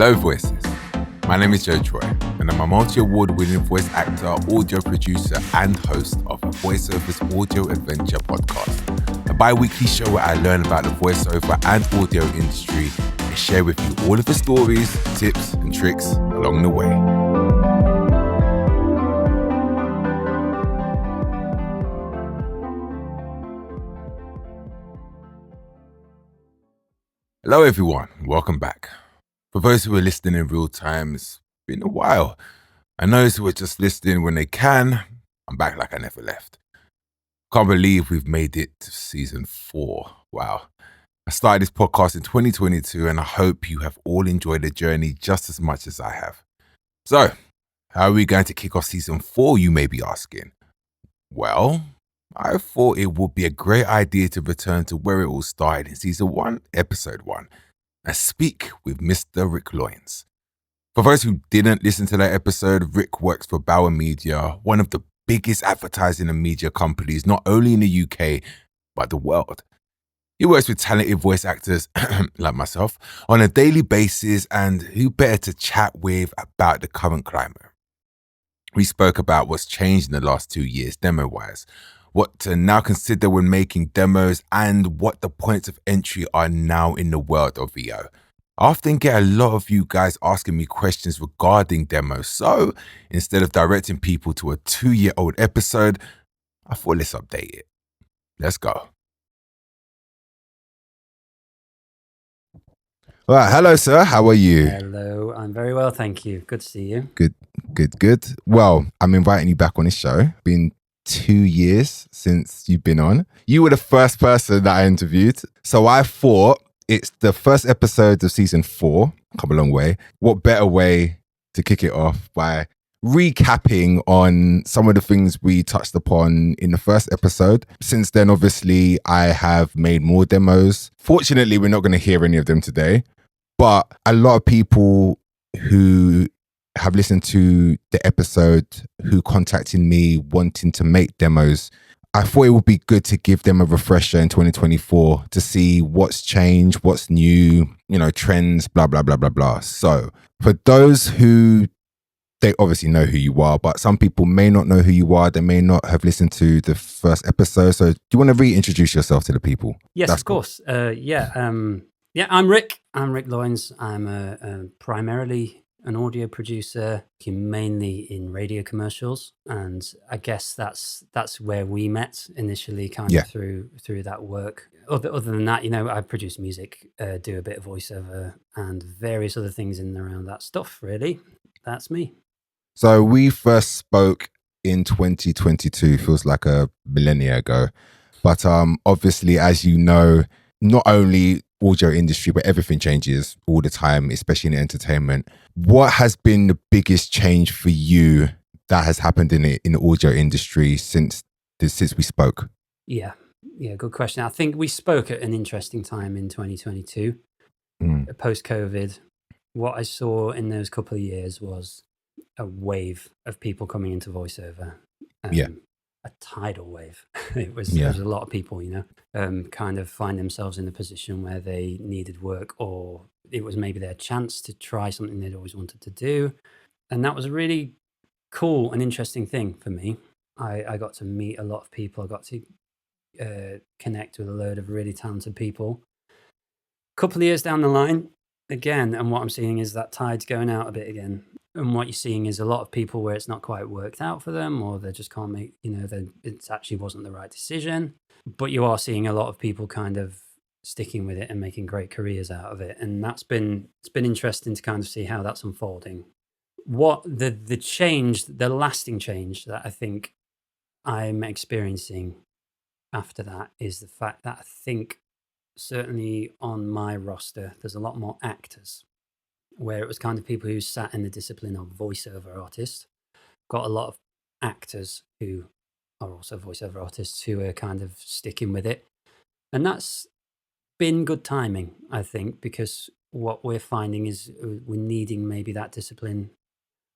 Hello, Voices. My name is Joe Troy, and I'm a multi-award-winning voice actor, audio producer, and host of a VOICEOVER'S audio adventure podcast, a bi-weekly show where I learn about the voiceover and audio industry and share with you all of the stories, tips, and tricks along the way. Hello, everyone. Welcome back. For those who are listening in real time, it's been a while. And those who are just listening when they can, I'm back like I never left. Can't believe we've made it to season 4. Wow. I started this podcast in 2022 and I hope you have all enjoyed the journey just as much as I have. So, how are we going to kick off season 4, you may be asking? Well, I thought it would be a great idea to return to where it all started in season 1, episode 1. And speak with Mr. Rick Loynes. For those who didn't listen to that episode, Rick works for Bauer Media, one of the biggest advertising and media companies, not only in the UK, but the world. He works with talented voice actors, like myself, on a daily basis, and who better to chat with about the current climate. We spoke about what's changed in the last 2 years, demo-wise, what to now consider when making demos, and what the points of entry are now in the world of VO. I often get a lot of you guys asking me questions regarding demos, so instead of directing people to a 2-year-old episode, I thought let's update it. Let's go. All right, hello sir, how are you? Hello, I'm very well, thank you. Good to see you. Good. Well, I'm inviting you back on this show. Been 2 years since you've been on. You were the first person that I interviewed. So I thought it's the first episode of season 4. Come a long way. What better way to kick it off by recapping on some of the things we touched upon in the first episode. Since then, obviously, I have made more demos. Fortunately, we're not going to hear any of them today. But a lot of people who have listened to the episode who contacted me wanting to make demos, I thought it would be good to give them a refresher in 2024 to see what's changed, what's new, trends, blah, blah, blah, blah, blah. So for those who, they obviously know who you are, but some people may not know who you are. They may not have listened to the first episode. So do you want to reintroduce yourself to the people? Yes, of course. I'm Rick. I'm Rick Loynes. I'm primarily an audio producer, mainly in radio commercials, and I guess that's where we met initially, kind of through that work. Other than that, I produce music, do a bit of voiceover, and various other things in and around that stuff. Really, that's me. So we first spoke in 2022. Feels like a millennia ago, but obviously, as you know, not only audio industry, but everything changes all the time, especially in entertainment. What has been the biggest change for you that has happened in the audio industry since we spoke? Yeah, good question. I think we spoke at an interesting time in 2022, post-COVID. What I saw in those couple of years was a wave of people coming into voiceover. A tidal wave. It was a lot of people, kind of find themselves in a position where they needed work, or it was maybe their chance to try something they'd always wanted to do. And that was a really cool and interesting thing for me. I got to meet a lot of people. I got to connect with a load of really talented people. A couple of years down the line, again, and what I'm seeing is that tide's going out a bit again. And what you're seeing is a lot of people where it's not quite worked out for them, or they just can't make, it actually wasn't the right decision. But you are seeing a lot of people kind of sticking with it and making great careers out of it. And it's been interesting to kind of see how that's unfolding. What the change, the lasting change that I think I'm experiencing after that is the fact that I think certainly on my roster, there's a lot more actors, where it was kind of people who sat in the discipline of voiceover artists. Got a lot of actors who are also voiceover artists who are kind of sticking with it. And that's been good timing, I think, because what we're finding is we're needing maybe that discipline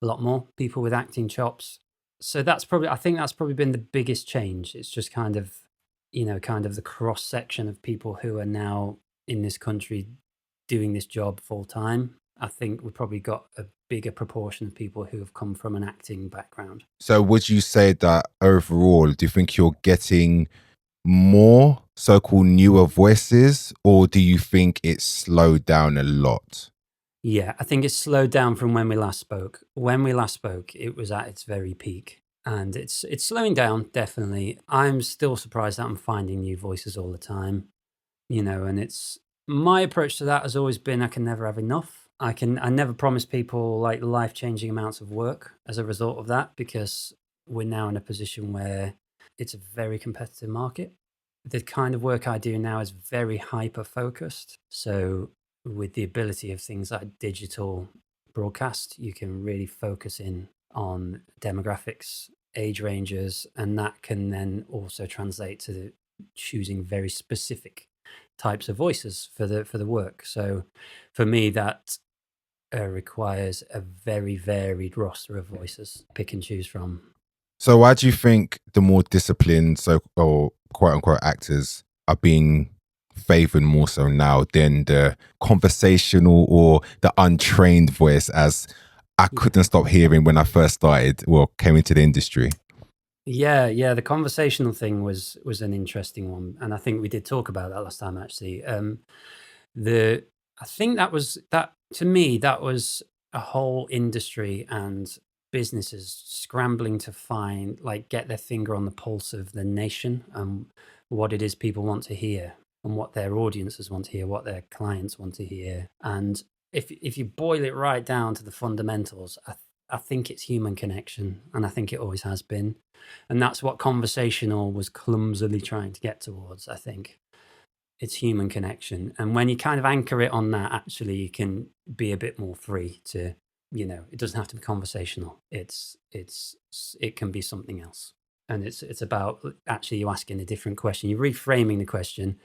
a lot more, people with acting chops. So I think that's probably been the biggest change. It's just kind of the cross section of people who are now in this country doing this job full time. I think we've probably got a bigger proportion of people who have come from an acting background. So would you say that overall, do you think you're getting more so-called newer voices, or do you think it's slowed down a lot? Yeah, I think it's slowed down from when we last spoke. When we last spoke, it was at its very peak, and it's slowing down, definitely. I'm still surprised that I'm finding new voices all the time, and it's my approach to that has always been I can never have enough. I never promise people like life-changing amounts of work as a result of that, because we're now in a position where it's a very competitive market. The kind of work I do now is very hyper-focused. So with the ability of things like digital broadcast, you can really focus in on demographics, age ranges, and that can then also translate to choosing very specific types of voices for the work. So for me, that requires a very varied roster of voices to pick and choose from. So why do you think the more disciplined, or quote unquote actors are being favored more so now than the conversational or the untrained voice, as I couldn't stop hearing when I first started, came into the industry? Yeah. The conversational thing was an interesting one, and I think we did talk about that last time. Actually, I think that to me that was a whole industry and businesses scrambling to find, like, get their finger on the pulse of the nation and what it is people want to hear and what their audiences want to hear, what their clients want to hear. And if you boil it right down to the fundamentals, I think it's human connection, and I think it always has been. And that's what conversational was clumsily trying to get towards, I think. It's human connection. And when you kind of anchor it on that, actually, you can be a bit more free to, it doesn't have to be conversational. It can be something else. And it's about actually you asking a different question. You're reframing the question.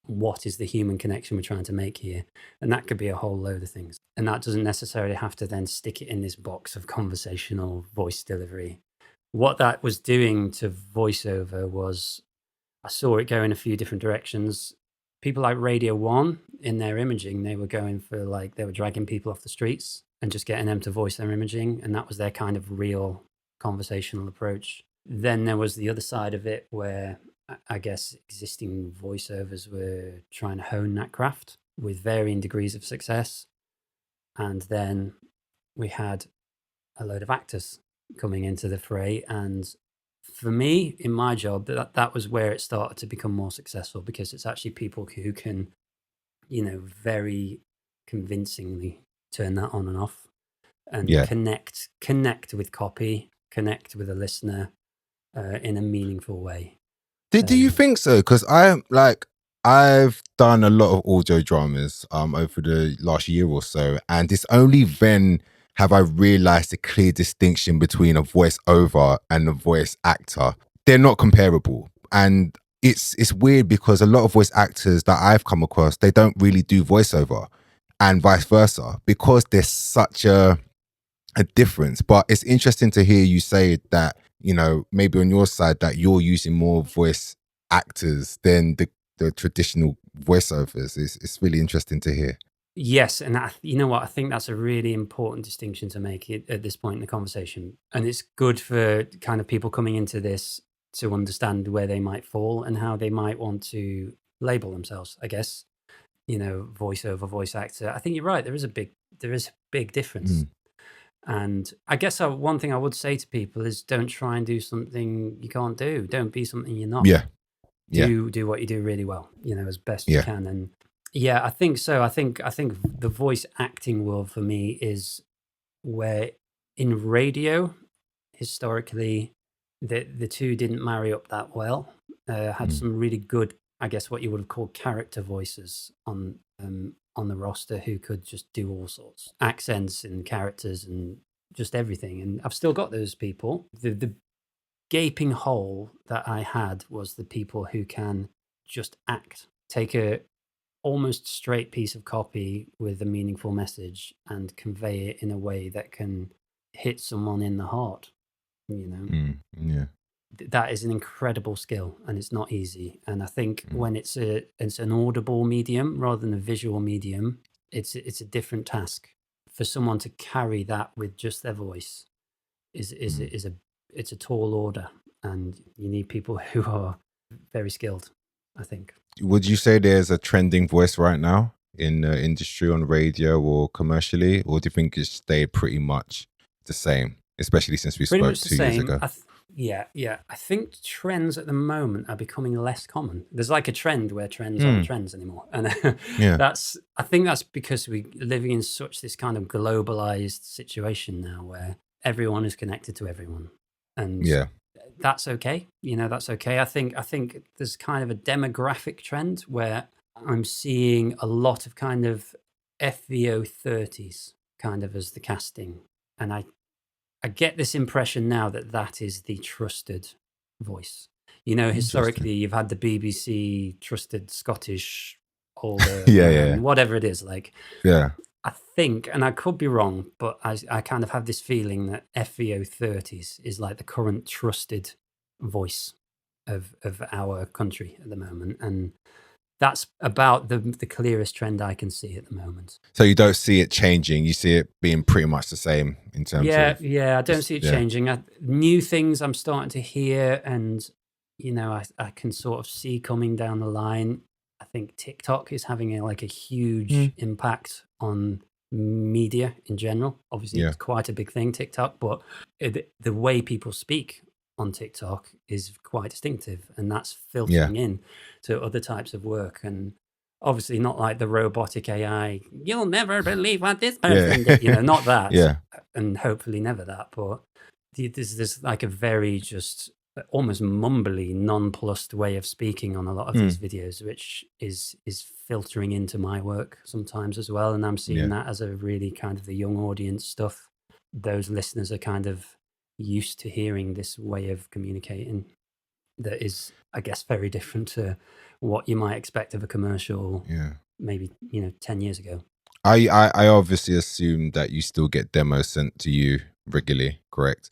What is the human connection we're trying to make here? And that could be a whole load of things. And that doesn't necessarily have to then stick it in this box of conversational voice delivery. What that was doing to voiceover was, I saw it go in a few different directions. People like Radio 1, in their imaging, they were going for, like, they were dragging people off the streets and just getting them to voice their imaging. And that was their kind of real conversational approach. Then there was the other side of it where I guess existing voiceovers were trying to hone that craft with varying degrees of success. And then we had a load of actors coming into the fray. And for me, in my job, that was where it started to become more successful, because it's actually people who can, very convincingly turn that on and off and connect with copy, connect with a listener in a meaningful way. Do you think so? Because I've done a lot of audio dramas over the last year or so, and it's only then have I realized the clear distinction between a voiceover and a voice actor. They're not comparable, and it's weird because a lot of voice actors that I've come across, they don't really do voiceover, and vice versa, because there's such a difference. But it's interesting to hear you say that, maybe on your side that you're using more voice actors than the traditional voiceovers. It's really interesting to hear. Yes, and you know what? I think that's a really important distinction to make at this point in the conversation. And it's good for kind of people coming into this to understand where they might fall and how they might want to label themselves, I guess. Voiceover, voice actor. I think you're right. There is a big difference. And I guess one thing I would say to people is, don't try and do something you can't do. Don't be something you're not. Do what you do really well, as best you can. And yeah, I think so. I think the voice acting world for me is where, in radio, historically, the two didn't marry up that well. Had some really good, I guess, what you would have called character voices on the roster, who could just do all sorts, accents and characters and just everything. And I've still got those people. The gaping hole that I had was the people who can just act, take a almost straight piece of copy with a meaningful message and convey it in a way that can hit someone in the heart. That is an incredible skill, and it's not easy. And I think when it's an audible medium rather than a visual medium, it's a different task. for someone to carry that with just their voice it's a tall order, and you need people who are very skilled, I think. Would you say there's a trending voice right now in the industry, on radio or commercially, or do you think it's stayed pretty much the same, especially since we spoke 2 years ago? Yeah. I think trends at the moment are becoming less common. There's like a trend where trends aren't trends anymore. And I think that's because we're living in such this kind of globalized situation now where everyone is connected to everyone. And that's okay. That's okay. I think there's kind of a demographic trend where I'm seeing a lot of kind of FVO 30s kind of as the casting. And I get this impression now that is the trusted voice. Historically, you've had the BBC trusted Scottish older, whatever it is. I think, and I could be wrong, but I kind of have this feeling that FVO 30s is like the current trusted voice of our country at the moment. And that's about the clearest trend I can see at the moment. So you don't see it changing. You see it being pretty much the same in terms of... Yeah, I don't see it changing. New things I'm starting to hear, and, I can sort of see coming down the line. I think TikTok is having a huge impact on media in general. Obviously, it's quite a big thing, TikTok, but the way people speak on TikTok is quite distinctive, and that's filtering in to other types of work. And obviously not like the robotic AI, you'll never believe what this person did, not that, and hopefully never that, but there's like a very just almost mumbly, nonplussed way of speaking on a lot of these videos, which is filtering into my work sometimes as well. And I'm seeing that as a really kind of the young audience stuff. Those listeners are kind of used to hearing this way of communicating that is, I guess, very different to what you might expect of a commercial maybe 10 years ago. I obviously assume that you still get demos sent to you regularly, correct?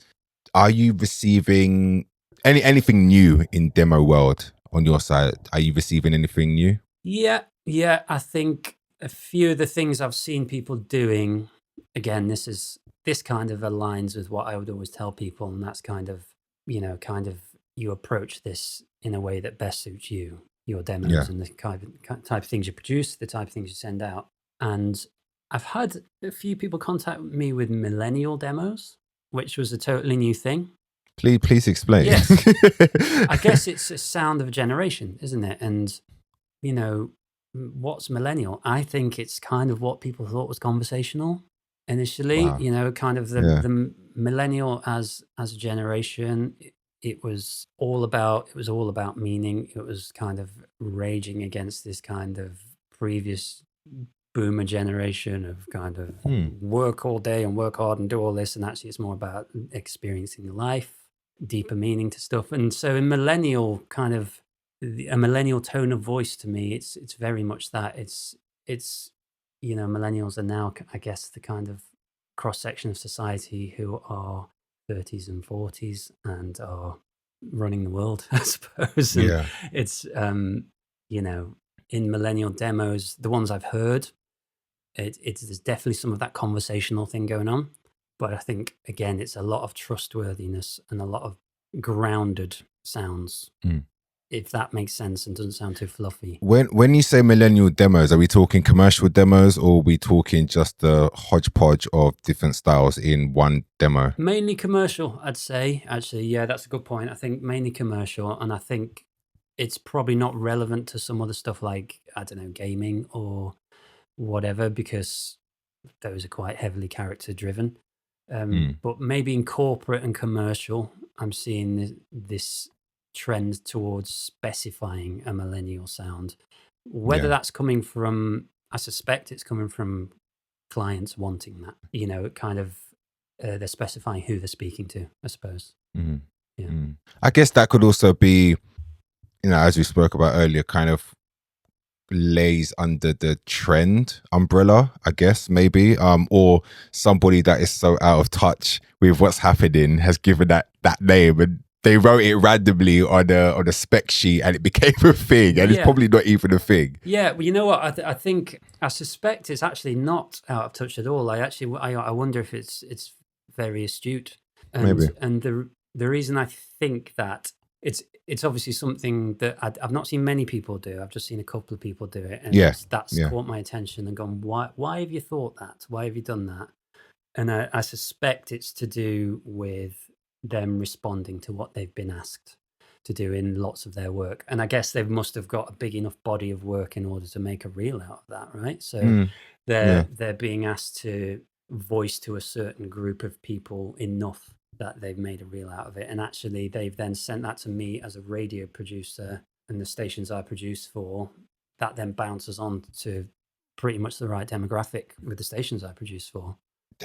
Are you receiving anything new in demo world on your side? Are you receiving anything new? Yeah, I think a few of the things I've seen people doing, again, this kind of aligns with what I would always tell people, and that's kind of you approach this in a way that best suits you, your demos, and the type of things you produce, the type of things you send out. And I've had a few people contact me with millennial demos, which was a totally new thing. Please explain. Yes. I guess it's a sound of a generation, isn't it? And, what's millennial? I think it's kind of what people thought was conversational initially. Kind of the millennial as a generation. It was all about meaning. It was kind of raging against this kind of previous boomer generation of kind of work all day and work hard and do all this. And actually it's more about experiencing life, deeper meaning to stuff. And so in millennial, kind of a millennial tone of voice, to me, it's very much that. It's millennials are now, I guess, the kind of cross-section of society who are 30s and 40s and are running the world, I suppose. And it's, in millennial demos, the ones I've heard, there's definitely some of that conversational thing going on. But I think, again, it's a lot of trustworthiness and a lot of grounded sounds, if that makes sense and doesn't sound too fluffy. When you say millennial demos, are we talking commercial demos, or are we talking just a hodgepodge of different styles in one demo? Mainly commercial, I'd say. Actually, yeah, that's a good point. I think mainly commercial, and I think it's probably not relevant to some other stuff like, I don't know, gaming or whatever, because those are quite heavily character driven. But maybe in corporate and commercial, I'm seeing this trend towards specifying a millennial sound. Whether that's coming from, I suspect it's coming from clients wanting that, kind of they're specifying who they're speaking to, I suppose. I guess that could also be, as we spoke about earlier, kind of lays under the trend umbrella, I guess, maybe, or somebody that is so out of touch with what's happening has given that name, and they wrote it randomly on a spec sheet and it became a thing, and it's probably not even a thing. Yeah, well, you know what? I suspect it's actually not out of touch at all. I wonder if it's very astute, and Maybe. and the reason I think that it's obviously something that I've not seen many people do. I've just seen a couple of people do it, and that's caught my attention and gone, why have you thought that? Why have you done that? And I suspect it's to do with them responding to what they've been asked to do in lots of their work. And I guess they must have got a big enough body of work in order to make a reel out of that, right? So they're being asked to voice to a certain group of people enough that they've made a reel out of it. And actually they've then sent that to me as a radio producer, and the stations I produce for, that then bounces on to pretty much the right demographic with the stations I produce for.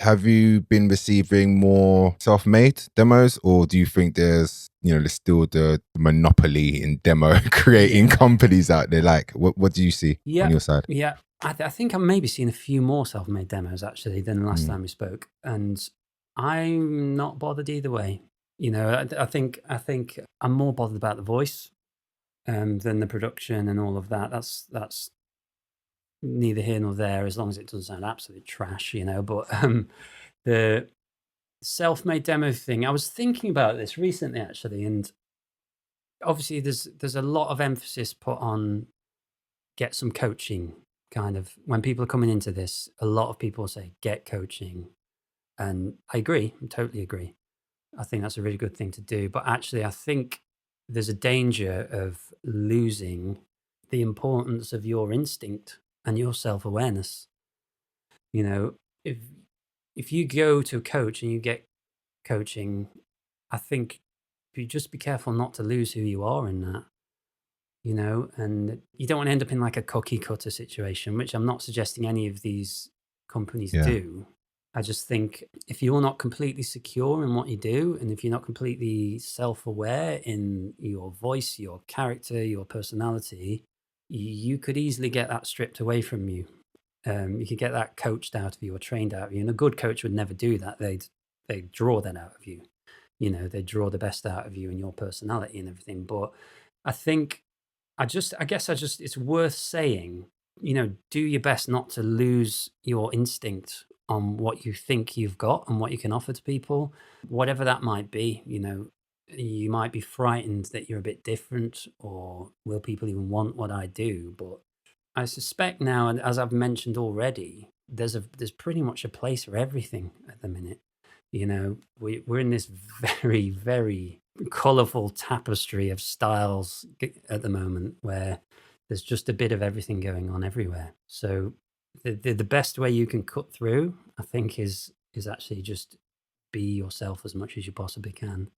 Have you been receiving more self-made demos, or do you think there's still the monopoly in demo creating companies out there? Like, what do you see on your side? Yeah, I think I'm maybe seeing a few more self-made demos actually than the last time we spoke, and I'm not bothered either way. I think I'm more bothered about the voice than the production and all of that. That's neither here nor there, as long as it doesn't sound absolute trash, But the self-made demo thing, I was thinking about this recently actually, and obviously there's a lot of emphasis put on get some coaching. Kind of when people are coming into this, a lot of people say get coaching, and I agree. I totally agree. I think that's a really good thing to do. But actually, I think there's a danger of losing the importance of your instinct and your self-awareness. If you go to a coach and you get coaching, I think you just be careful not to lose who you are in that. And you don't want to end up in like a cookie cutter situation, which I'm not suggesting any of these companies do. I just think if you're not completely secure in what you do, and if you're not completely self-aware in your voice, your character, your personality, you could easily get that stripped away from you. You could get that coached out of you or trained out of you. And a good coach would never do that. They'd draw that out of you. They draw the best out of you and your personality and everything. But I think it's worth saying, do your best not to lose your instinct on what you think you've got and what you can offer to people, whatever that might be. You might be frightened that you're a bit different, or will people even want what I do? But I suspect now, and as I've mentioned already, there's pretty much a place for everything at the minute. We're in this very, very colorful tapestry of styles at the moment, where there's just a bit of everything going on everywhere. So the best way you can cut through, I think, is actually just be yourself as much as you possibly can.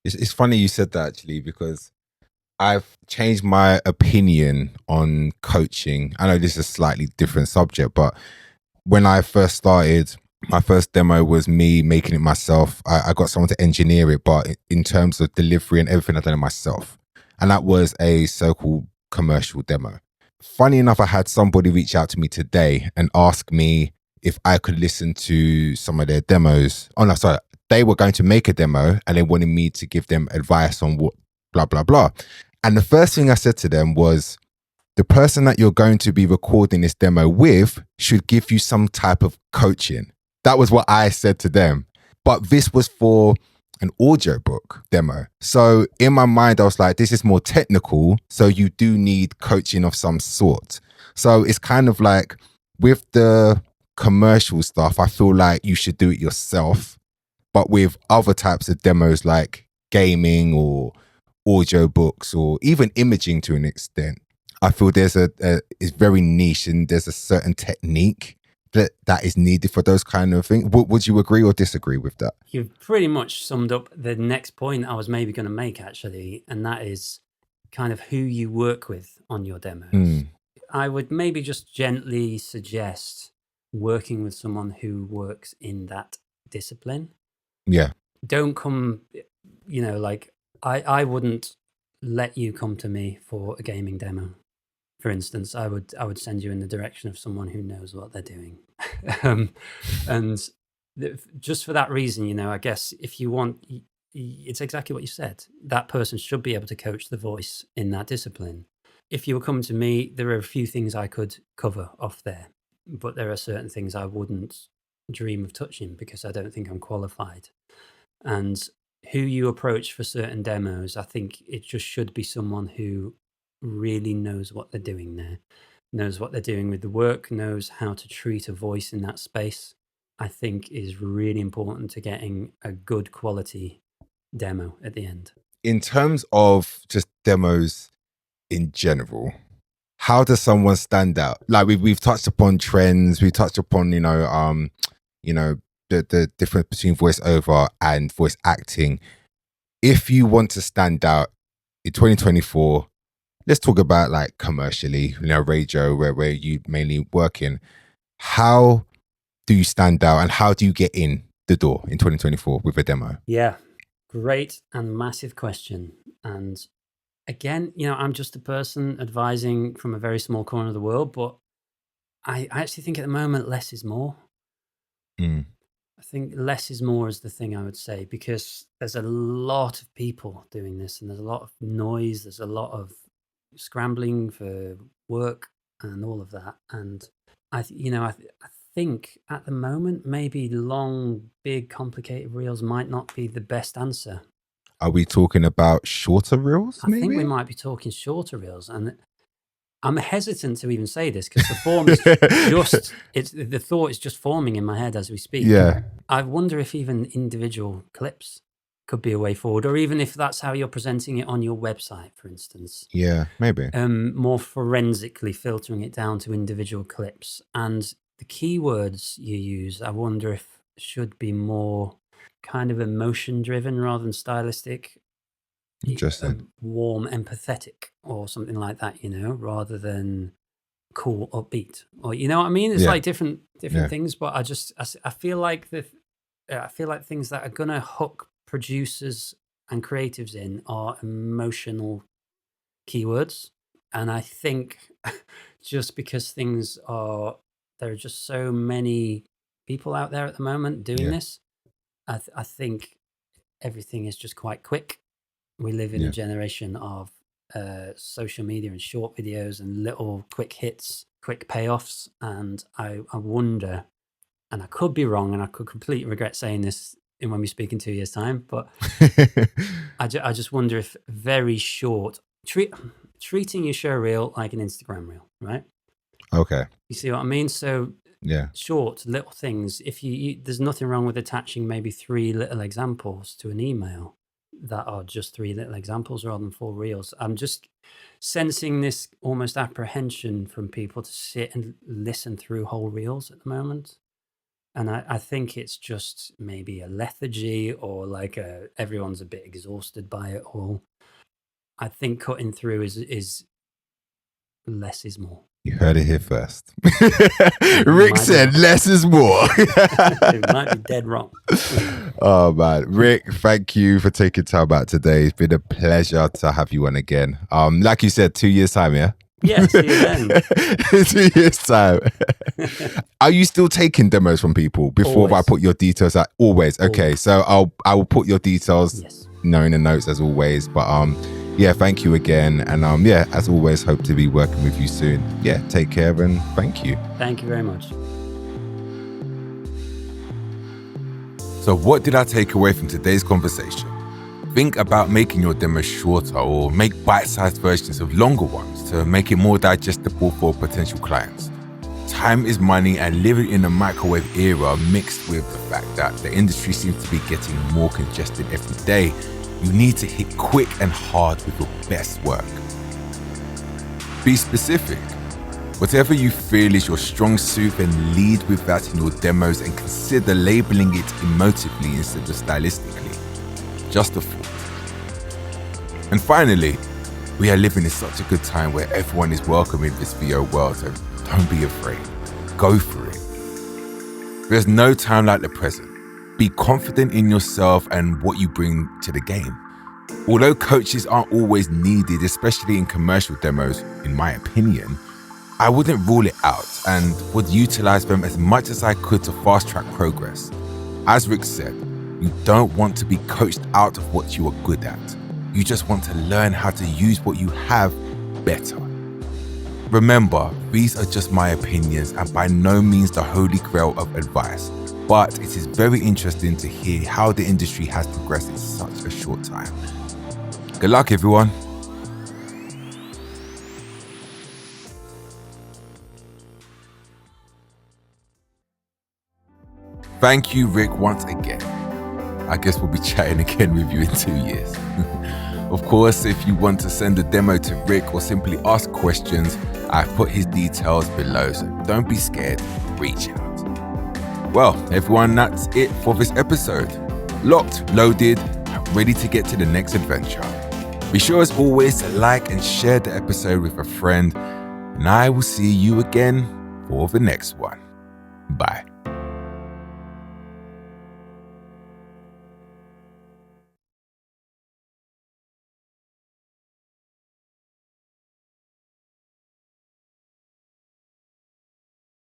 It's funny you said that, actually, because I've changed my opinion on coaching. I know this is a slightly different subject, but when I first started, my first demo was me making it myself. I got someone to engineer it, but in terms of delivery and everything, I've done it myself. And that was a so-called commercial demo. Funny enough, I had somebody reach out to me today and ask me if I could listen to some of their demos. Oh no, sorry. They were going to make a demo and they wanted me to give them advice on what blah, blah, blah. And the first thing I said to them was, the person that you're going to be recording this demo with should give you some type of coaching. That was what I said to them. But this was for an audiobook demo. So in my mind, I was like, this is more technical. So you do need coaching of some sort. So it's kind of like with the commercial stuff, I feel like you should do it yourself. But with other types of demos like gaming or audiobooks or even imaging to an extent, I feel there's it's very niche, and there's a certain technique that is needed for those kind of things. Would you agree or disagree with that? You've pretty much summed up the next point I was maybe going to make, actually, and that is kind of who you work with on your demos. I would maybe just gently suggest working with someone who works in that discipline. Yeah. Don't come, like I wouldn't let you come to me for a gaming demo. For instance, I would send you in the direction of someone who knows what they're doing. And just for that reason, I guess if you want it's exactly what you said. That person should be able to coach the voice in that discipline. If you were coming to me, there are a few things I could cover off there, but there are certain things I wouldn't dream of touching because I don't think I'm qualified. And who you approach for certain demos, I think it just should be someone who really knows what they're doing there, knows what they're doing with the work, knows how to treat a voice in that space. I think is really important to getting a good quality demo at the end. In terms of just demos in general, how does someone stand out? Like we've touched upon trends, we touched upon the difference between voiceover and voice acting. If you want to stand out in 2024, let's talk about like commercially, radio, where you mainly work in. How do you stand out and how do you get in the door in 2024 with a demo? Yeah, great and massive question. And again, I'm just a person advising from a very small corner of the world, but I actually think at the moment, less is more. I think less is more is the thing I would say, because there's a lot of people doing this and there's a lot of noise. There's a lot of scrambling for work and all of that. And I think at the moment, maybe long, big, complicated reels might not be the best answer. Are we talking about shorter reels? I think we might be talking shorter reels. And I'm hesitant to even say this because the form is the thought is just forming in my head as we speak. Yeah. I wonder if even individual clips could be a way forward, or even if that's how you're presenting it on your website, for instance. Yeah, maybe. More forensically filtering it down to individual clips. And the keywords you use, I wonder if should be more kind of emotion driven rather than stylistic. Interesting. Warm, empathetic, or something like that, rather than cool, upbeat, or you know what I mean? It's like different things, but I feel like things that are gonna hook producers and creatives in are emotional keywords, and I think just because there are just so many people out there at the moment doing this, I think everything is just quite quick. We live in a generation of social media and short videos and little quick hits, quick payoffs. And I wonder, and I could be wrong, and I could completely regret saying this when we speak in 2 years' time, but I just wonder if very short, treating your show reel like an Instagram reel, right? Okay. You see what I mean? So short, little things. If there's nothing wrong with attaching maybe 3 little examples to an email that are just 3 little examples rather than 4 reels. I'm just sensing this almost apprehension from people to sit and listen through whole reels at the moment. And I think it's just maybe a lethargy, or like everyone's a bit exhausted by it all. I think cutting through is less is more. You heard it here first. Rick said less is more. It might be dead wrong. Oh man, Rick, thank you for taking time out today. It's been a pleasure to have you on again. Like you said, 2 years time, yeah? Yeah, see you then. 2 years time. Are you still taking demos from people before I put your details out? Always. Okay, so I will put your details in the notes as always. But thank you again. And as always, hope to be working with you soon. Yeah, take care and thank you. Thank you very much. So what did I take away from today's conversation? Think about making your demos shorter, or make bite-sized versions of longer ones to make it more digestible for potential clients. Time is money, and living in a microwave era mixed with the fact that the industry seems to be getting more congested every day, you need to hit quick and hard with your best work. Be specific. Whatever you feel is your strong suit, then lead with that in your demos and consider labeling it emotively instead of stylistically. Just a thought. And finally, we are living in such a good time where everyone is welcome in this VO world, so don't be afraid. Go for it. There's no time like the present. Be confident in yourself and what you bring to the game. Although coaches aren't always needed, especially in commercial demos, in my opinion, I wouldn't rule it out and would utilize them as much as I could to fast track progress. As Rick said, You don't want to be coached out of what you are good at. You just want to learn how to use what you have better. Remember, these are just my opinions and by no means the holy grail of advice, but it is very interesting to hear how the industry has progressed in such a short time. Good luck, everyone. Thank you, Rick, once again. I guess we'll be chatting again with you in 2 years. Of course, if you want to send a demo to Rick or simply ask questions, I've put his details below, so don't be scared, reach out. Well, everyone, that's it for this episode. Locked, loaded, ready to get to the next adventure. Be sure as always to like and share the episode with a friend, and I will see you again for the next one. Bye.